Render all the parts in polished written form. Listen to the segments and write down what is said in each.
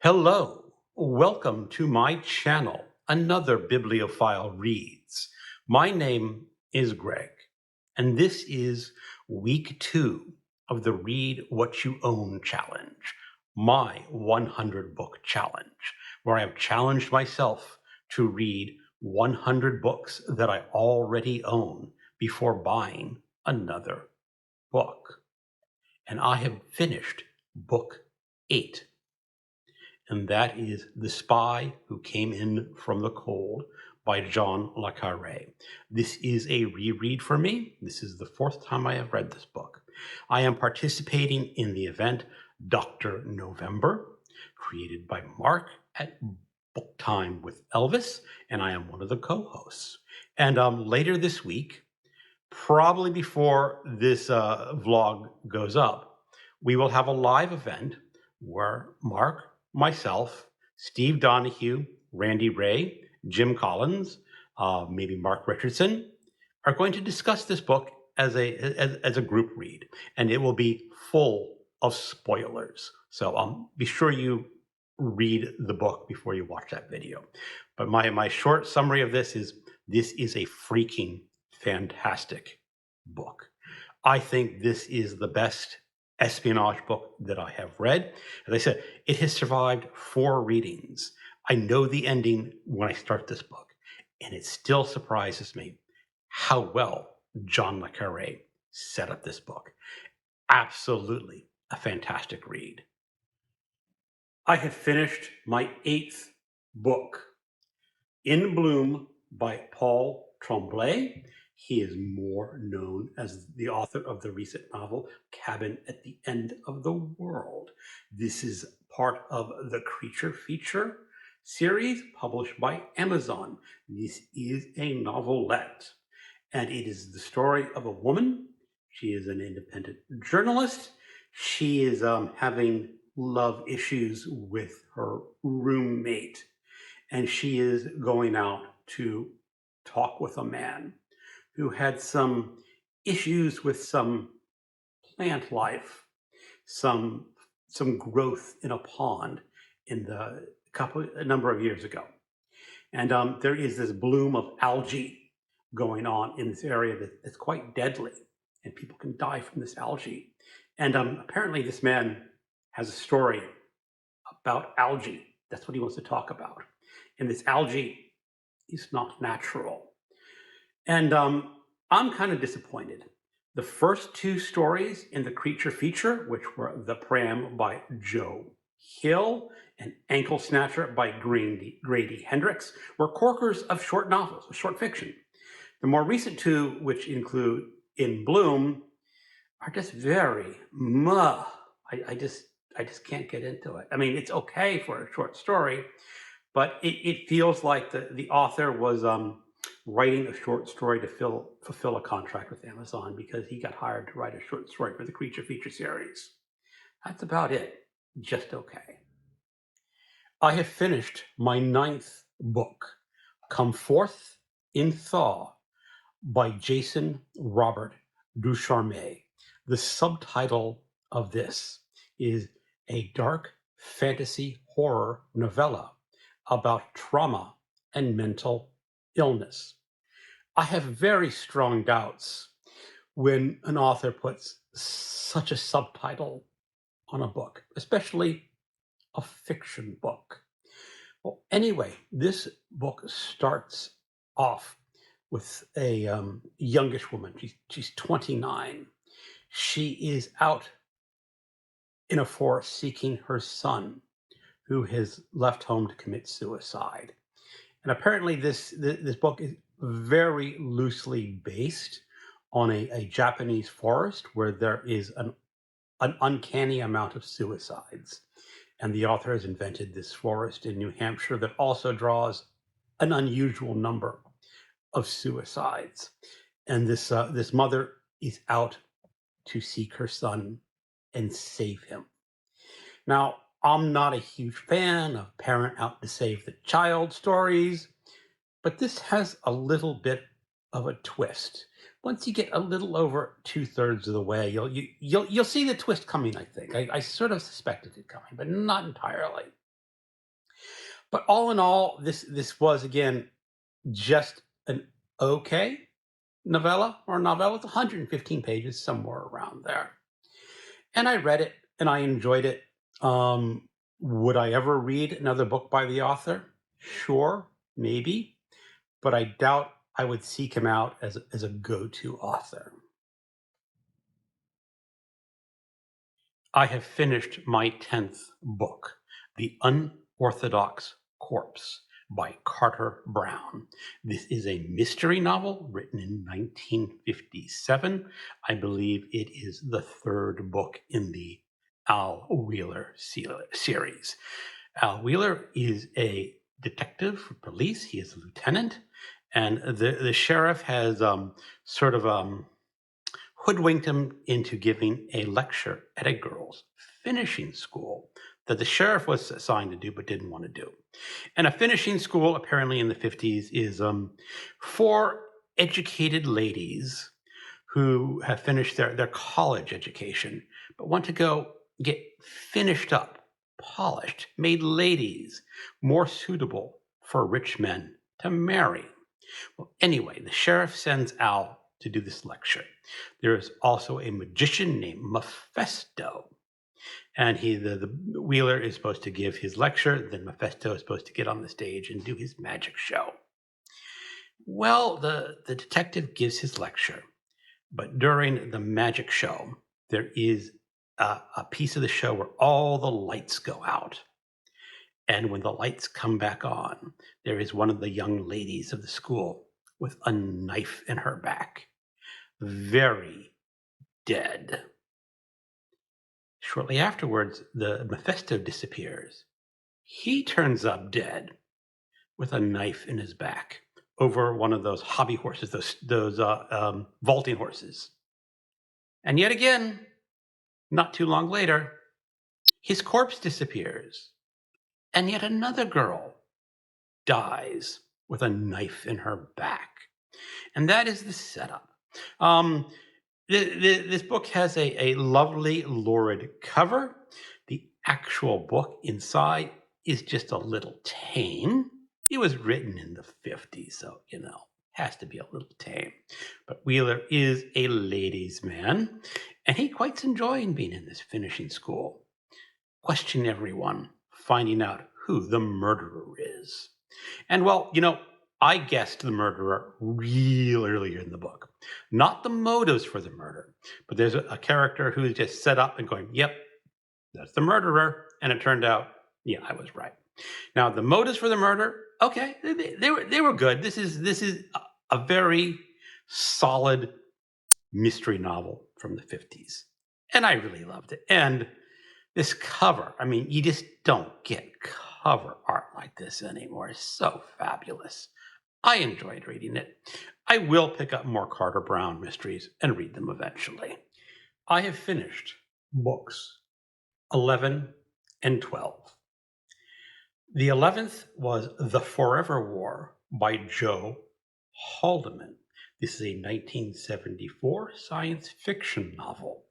Hello, welcome to my channel, Another Bibliophile Reads. My name is Greg, and this is week 2 of the Read What You Own challenge, my 100 book challenge, where I have challenged myself to read 100 books that I already own before buying another book. And I have finished book 8. And that is The Spy Who Came In From the Cold by John le Carre. This is a reread for me. This is the 4th time I have read this book. I am participating in the event Dr. November, created by Mark at Book Time with Elvis, and I am one of the co-hosts. And later this week, probably before this vlog goes up, we will have a live event where Mark, myself, Steve Donahue, Randy Ray, Jim Collins, maybe Mark Richardson, are going to discuss this book as a group read, and it will be full of spoilers. So be sure you read the book before you watch that video. But my short summary of this is a freaking fantastic book. I think this is the best espionage book that I have read. As I said, it has survived 4 readings. I know the ending when I start this book, and it still surprises me how well John le Carre set up this book. Absolutely a fantastic read. I have finished my 8th book, In Bloom by Paul Trembley. He is more known as the author of the recent novel, Cabin at the End of the World. This is part of the Creature Feature series published by Amazon. This is a novelette, and it is the story of a woman. She is an independent journalist. She is having love issues with her roommate, and she is going out to talk with a man who had some issues with some plant life, some growth in a pond a number of years ago. And there is this bloom of algae going on in this area that's quite deadly, and people can die from this algae. And apparently this man has a story about algae. That's what he wants to talk about. And this algae is not natural. And I'm kind of disappointed. The first 2 stories in the Creature Feature, which were The Pram by Joe Hill and Ankle Snatcher by Grady Hendrix, were corkers of short novels, short fiction. The more recent 2, which include In Bloom, are just very I just can't get into it. I mean, it's okay for a short story, but it feels like the author was writing a short story to fulfill a contract with Amazon because he got hired to write a short story for the Creature Feature series. That's about it. Just okay. I have finished my 9th book, Come Forth in Thaw by Jayson Robert Ducharme. The subtitle of this is a dark fantasy horror novella about trauma and mental illness. I have very strong doubts when an author puts such a subtitle on a book, especially a fiction book. Well, anyway, this book starts off with a youngish woman. She's 29. She is out in a forest seeking her son, who has left home to commit suicide. And apparently this book is very loosely based on a Japanese forest where there is an uncanny amount of suicides. And the author has invented this forest in New Hampshire that also draws an unusual number of suicides. And this mother is out to seek her son and save him. Now, I'm not a huge fan of parent out to save the child stories, but this has a little bit of a twist. Once you get a little over 2/3 of the way, you'll see the twist coming. I think I sort of suspected it coming, but not entirely. But all in all, this was, again, just an okay novella or novella. It's 115 pages, somewhere around there. And I read it and I enjoyed it. Would I ever read another book by the author? Sure, maybe, but I doubt I would seek him out as a go-to author. I have finished my 10th book, The Unorthodox Corpse by Carter Brown. This is a mystery novel written in 1957. I believe it is the third book in the Al Wheeler series. Al Wheeler is a detective for police. He is a lieutenant, and the sheriff has sort of hoodwinked him into giving a lecture at a girls' finishing school that the sheriff was assigned to do but didn't want to do. And a finishing school, apparently in the 50s, is for educated ladies who have finished their college education but want to go get finished up, polished, made ladies more suitable for rich men to marry. Well, anyway, the sheriff sends Al to do this lecture. There is also a magician named Mephisto, and the Wheeler is supposed to give his lecture. Then Mephisto is supposed to get on the stage and do his magic show. Well, the detective gives his lecture, but during the magic show, there is a piece of the show where all the lights go out. And when the lights come back on, there is one of the young ladies of the school with a knife in her back, very dead. Shortly afterwards, the Mephisto disappears. He turns up dead with a knife in his back over one of those hobby horses, those vaulting horses. And yet again, not too long later, his corpse disappears. And yet another girl dies with a knife in her back. And that is the setup. This book has a lovely, lurid cover. The actual book inside is just a little tame. It was written in the 50s, so, has to be a little tame. But Wheeler is a ladies' man, and he quite enjoying being in this finishing school. Question everyone, finding out who the murderer is. And well, I guessed the murderer real earlier in the book. Not the motives for the murder, but there's a character who is just set up and going, yep, that's the murderer. And it turned out, yeah, I was right. Now, the motives for the murder, okay, they were good. This is a very solid mystery novel from the 50s. And I really loved it. And this cover, I mean, you just don't get cover art like this anymore. It's so fabulous. I enjoyed reading it. I will pick up more Carter Brown mysteries and read them eventually. I have finished books 11 and 12. The 11th was The Forever War by Joe Haldeman. This is a 1974 science fiction novel.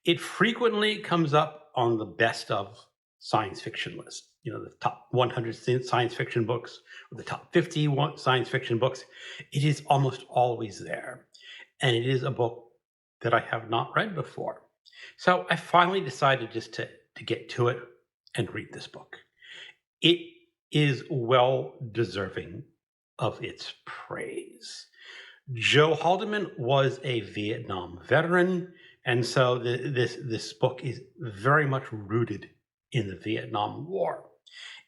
It frequently comes up on the best of science fiction list. The top 100 science fiction books or the top 50 science fiction books. It is almost always there. And it is a book that I have not read before. So I finally decided just to get to it and read this book. It is well deserving of its praise. Joe Haldeman was a Vietnam veteran, and so this book is very much rooted in the Vietnam War.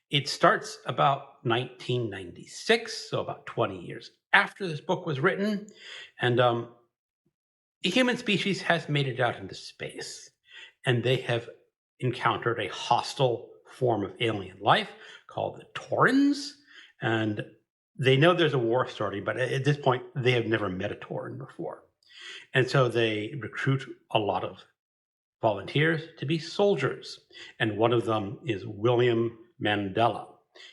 It starts about 1996, so about 20 years after this book was written, and the human species has made it out into space, and they have encountered a hostile form of alien life called the Taurans, and they know there's a war starting, but at this point, they have never met a Tauran before. And so they recruit a lot of volunteers to be soldiers. And one of them is William Mandela.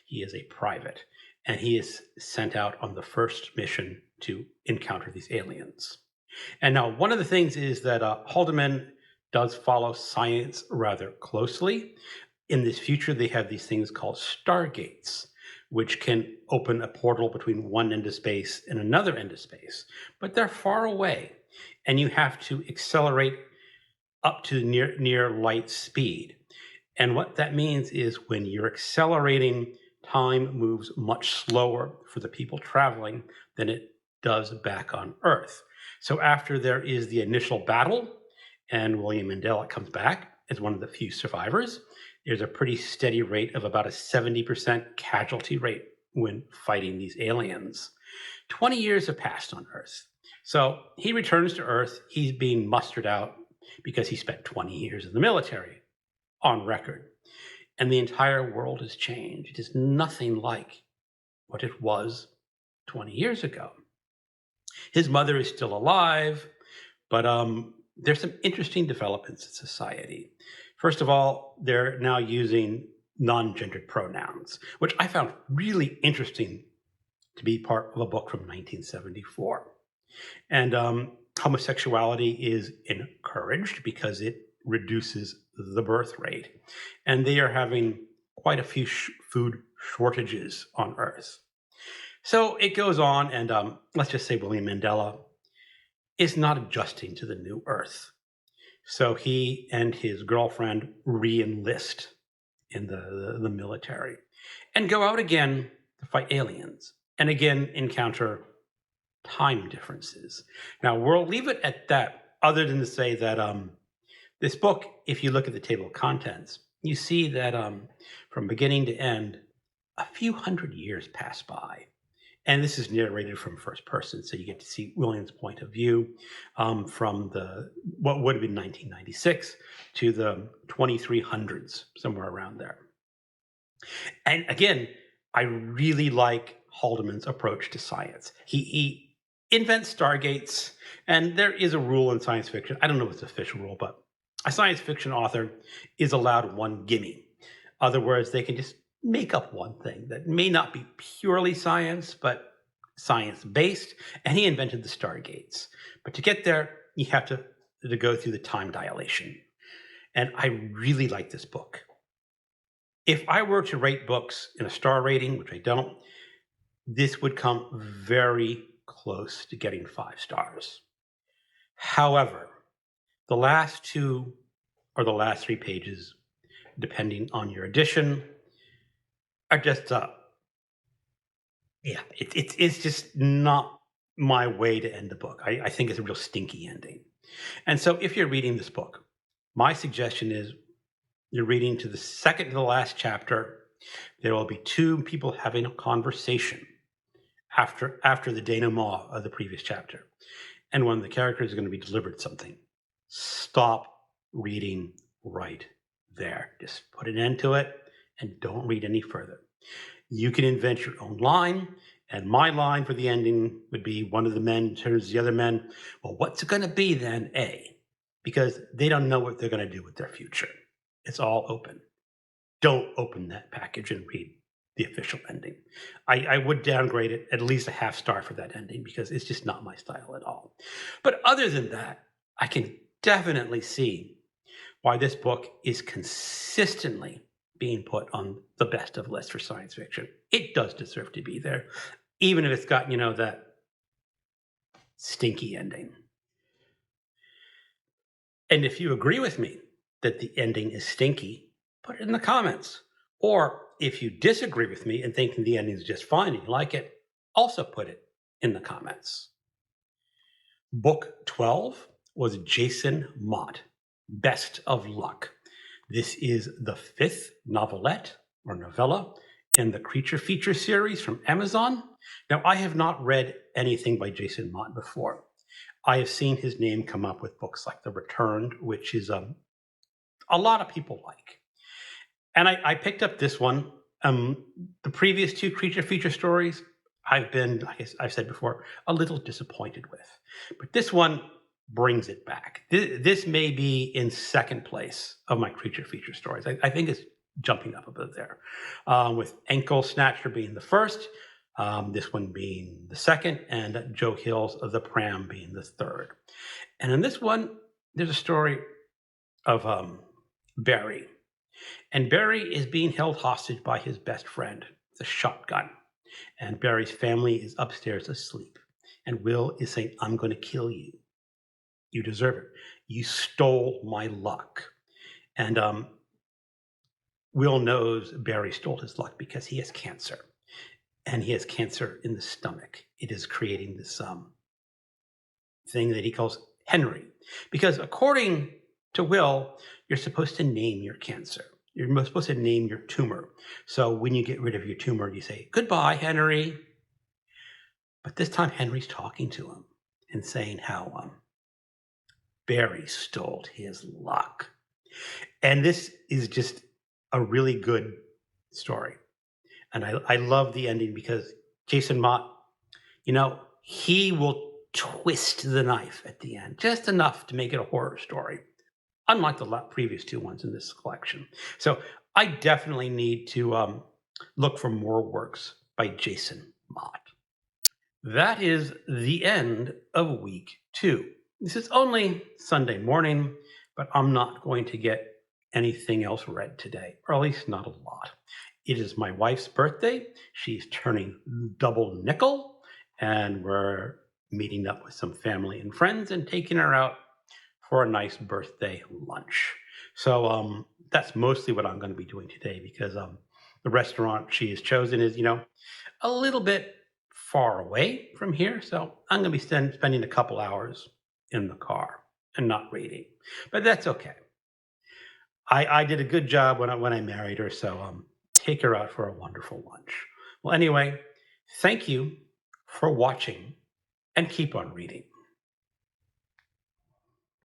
He is a private, and he is sent out on the first mission to encounter these aliens. And now, one of the things is that Haldeman does follow science rather closely. In this future, they have these things called stargates, which can open a portal between one end of space and another end of space. But they're far away, and you have to accelerate up to near light speed. And what that means is when you're accelerating, time moves much slower for the people traveling than it does back on Earth. So after there is the initial battle, and William Mandela comes back as one of the few survivors, there's a pretty steady rate of about a 70% casualty rate when fighting these aliens. 20 years have passed on Earth. So he returns to Earth. He's being mustered out because he spent 20 years in the military on record. And the entire world has changed. It is nothing like what it was 20 years ago. His mother is still alive, but there's some interesting developments in society. First of all, they're now using non-gendered pronouns, which I found really interesting to be part of a book from 1974. And homosexuality is encouraged because it reduces the birth rate. And they are having quite a few food shortages on Earth. So it goes on, and let's just say William Mandela is not adjusting to the new Earth. So he and his girlfriend re-enlist in the military and go out again to fight aliens and again encounter time differences. Now, we'll leave it at that, other than to say that this book, if you look at the table of contents, you see that from beginning to end, a few hundred years pass by. And this is narrated from first person, so you get to see William's point of view from what would have been 1996 to the 2300s, somewhere around there. And again, I really like Haldeman's approach to science. He invents stargates, and there is a rule in science fiction. I don't know if it's an official rule, but a science fiction author is allowed one gimme. Other words, they can just make up one thing that may not be purely science, but science-based, and he invented the stargates. But to get there, you have to go through the time dilation. And I really like this book. If I were to rate books in a star rating, which I don't, this would come very close to getting 5 stars. However, the last 2 or the last 3 pages, depending on your edition, are just it's just not my way to end the book. I think it's a real stinky ending. And so if you're reading this book, my suggestion is you're reading to the second to the last chapter. There will be 2 people having a conversation after the denouement of the previous chapter. And one of the characters is going to be delivered something. Stop reading right there. Just put an end to it and don't read any further. You can invent your own line, and my line for the ending would be one of the men turns to the other men, well, what's it going to be then, A? Because they don't know what they're going to do with their future. It's all open. Don't open that package and read the official ending. I would downgrade it at least a half star for that ending because it's just not my style at all. But other than that, I can definitely see why this book is consistently being put on the best of lists for science fiction. It does deserve to be there, even if it's got, that stinky ending. And if you agree with me that the ending is stinky, put it in the comments. Or if you disagree with me and think the ending is just fine and you like it, also put it in the comments. Book 12 was Jayson Mott, Best of Luck. This is the 5th novelette or novella in the Creature Feature series from Amazon. Now, I have not read anything by Jayson Mott before. I have seen his name come up with books like The Returned, which is a lot of people like. And I picked up this one. The previous 2 Creature Feature stories, I've been, I guess I've said before, a little disappointed with. But this one brings it back. This may be in second place of my Creature Feature stories. I think it's jumping up a bit there, with Ankle Snatcher being the first, this one being the second, and Joe Hill's of the Pram being the third. And in this one, there's a story of Barry. And Barry is being held hostage by his best friend, It's a shotgun. And Barry's family is upstairs asleep. And Will is saying, I'm going to kill you. You deserve it. You stole my luck. And Will knows Barry stole his luck because he has cancer. And he has cancer in the stomach. It is creating this thing that he calls Henry. Because according to Will, you're supposed to name your cancer. You're supposed to name your tumor. So when you get rid of your tumor, you say, goodbye, Henry. But this time, Henry's talking to him and saying how Barry stole his luck. And this is just a really good story. And I love the ending because Jayson Mott, he will twist the knife at the end, just enough to make it a horror story, unlike the previous two ones in this collection. So I definitely need to look for more works by Jayson Mott. That is the end of week 2. This is only Sunday morning, but I'm not going to get anything else read today, or at least not a lot. It is my wife's birthday. She's turning double nickel, and we're meeting up with some family and friends and taking her out for a nice birthday lunch. So that's mostly what I'm going to be doing today because the restaurant she has chosen is, a little bit far away from here. So I'm going to be spending a couple hours in the car and not reading. But that's okay. I did a good job when I married her. So take her out for a wonderful lunch. Well, anyway, thank you for watching and keep on reading.